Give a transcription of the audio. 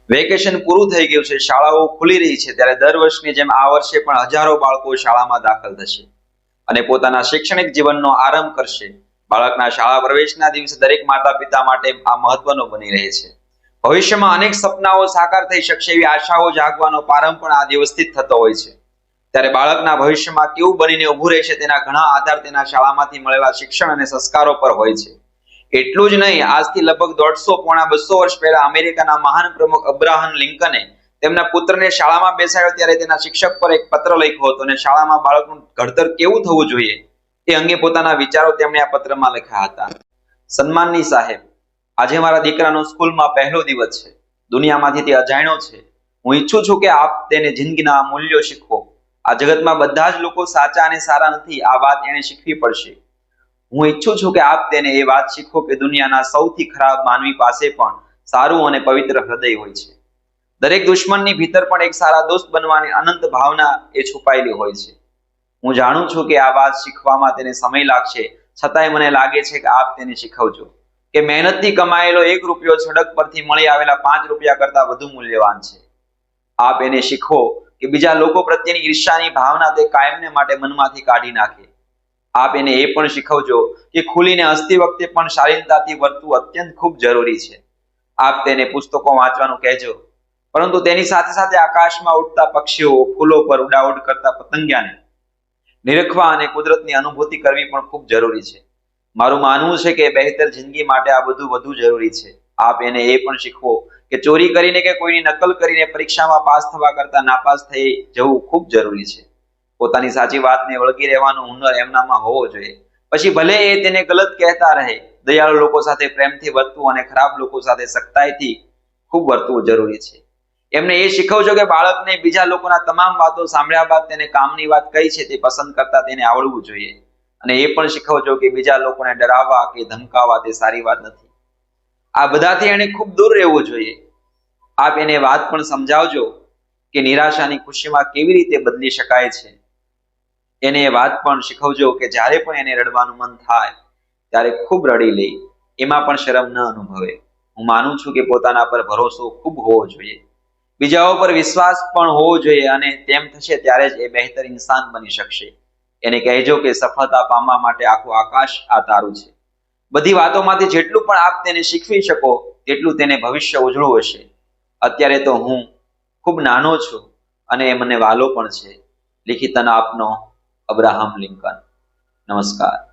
Vacation પૂરું થઈ ગયું છે, શાળાઓ ખુલી રહી છે, ત્યારે દર વર્ષની જેમ આ વર્ષે પણ હજારો બાળકો શાળામાં દાખલ થશે અને પોતાના શૈક્ષણિક જીવનનો આરંભ કરશે. બાળકના શાળા પ્રવેશના દિવસે દરેક માતા પિતા માટે આ મહત્વનો બની રહે છે. ભવિષ્યમાં અનેક સપનાઓ સાકાર થઈ શકશે એવી આશાઓ જાગવાનો પ્રારંભ પણ આ દિવસથી જ થતો હોય છે. ત્યારે બાળકના ભવિષ્યમાં કેવું બનીને ઊભું રહેશે તેના ઘણા આધાર તેના શાળામાંથી મળેલા શિક્ષણ અને સંસ્કારો પર હોય છે. એટલું જ નહીં, આજથી લગભગ 150-200 વર્ષ પહેલા અમેરિકાના મહાન પ્રમુખ અબ્રાહમ લિંકને તેમના પુત્રને શાળામાં બેસાડ્યો ત્યારે તેના શિક્ષક પર એક પત્ર લખ્યો હતો અને શાળામાં બાળકનું ઘડતર કેવું થવું જોઈએ તે અંગે પોતાના વિચારો તેમણે આ પત્રમાં લખ્યા હતા. સન્માનની સાહેબ, આજે મારા દીકરાનો સ્કૂલમાં પહેલો દિવસ છે. દુનિયામાંથી તે અજાણ્યો છે. હું ઈચ્છું છું કે આપ તેને જિંદગીના મૂલ્યો શીખવો. આ જગતમાં બધા જ લોકો સાચા અને સારા નથી. આ વાત એને શીખવી પડશે. હું ઈચ્છું છું કે આપ તેને એ વાત શીખો કે દુનિયાના સૌથી ખરાબ માનવી પાસે પણ સારું અને પવિત્ર હૃદય હોય છે. દરેક દુશ્મનની ભીતર પણ એક સારા દોસ્ત બનવાની અનંત ભાવના એ છુપાયેલી હોય છે. હું જાણું છું કે આ વાત શીખવામાં તેને સમય લાગશે, છતાંય મને લાગે છે કે આપ તેને શીખવજો કે મહેનતથી કમાયેલો 1 રૂપિયો સડક પરથી મળી આવેલા 5 રૂપિયા કરતા વધુ મૂલ્યવાન છે. આપ એને શીખવો કે બીજા લોકો પ્રત્યેની ઈર્ષ્યાની ભાવના તે કાયમને માટે મનમાંથી કાઢી નાખે. આપ એને એ પણ શીખવજો કે ખુલીને હસતી વખતે પણ શાલીનતાથી વર્તવું અત્યંત ખૂબ જરૂરી છે. આપ તેને પુસ્તકો વાંચવાનું કહેજો, પરંતુ તેની સાથે સાથે આકાશમાં ઉડતા પક્ષીઓ, ફૂલો પર ઉડાઉડ કરતા પતંગિયાને નિરખવા અને કુદરતની અનુભૂતિ કરવી પણ ખૂબ જરૂરી છે. મારું માનવું છે કે બહેતર જિંદગી માટે આ બધું વધુ જરૂરી છે. આપ એને એ પણ શીખવો કે ચોરી કરીને કે કોઈની નકલ કરીને પરીક્ષામાં પાસ થવા કરતા નાપાસ થઈ જવું ખૂબ જરૂરી છે. પોતાની સાચી વાતને વળગી રહેવાનો હુનર એમનામાં હોવો જોઈએ. પછી ભલે એ તેને ગલત કહેતા રહે. દયાળુ લોકો સાથે પ્રેમથી વર્તવું અને ખરાબ લોકો સાથે સખ્તાઈથી ખૂબ વર્તવું જરૂરી છે. એમને એ શીખવજો કે બાળકને બીજા લોકોના તમામ વાતો સાંભળ્યા બાદ તેને કામની વાત કઈ છે તે પસંદ કરતા તેને આવડવું જોઈએ. અને એ પણ શીખવજો કે બીજા લોકોને ડરાવવા કે ધમકાવવા તે સારી વાત નથી. આ બધાથી એને ખૂબ દૂર રહેવું જોઈએ. આપ એને વાત પણ સમજાવજો કે નિરાશાની ખુશીમાં કેવી રીતે બદલી શકાય છે. એને એ વાત પણ શીખવજો કે જ્યારે પણ એને રડવાનું મન થાય ત્યારે ખૂબ રડી લે, એમાં પણ શરમ ન અનુભવે. હું માનું છું કે પોતાના પર ભરોસો ખૂબ હોવો જોઈએ, બીજાઓ પર વિશ્વાસ પણ હોવો જોઈએ, અને તેમ થશે ત્યારે જ એ બહેતર ઇન્સાન બની શકશે. એને કહેજો કે સફળતા પામવા માટે આખું આકાશ આ તારું છે. બધી વાતોમાંથી જેટલું પણ આપ તેને શીખવી શકો તેટલું તેને ભવિષ્ય ઉજળું હશે. અત્યારે તો હું ખૂબ નાનો છું અને એ મને વાલો પણ છે. લિખિતન આપનો અબ્રાહમ લિંકન. નમસ્કાર.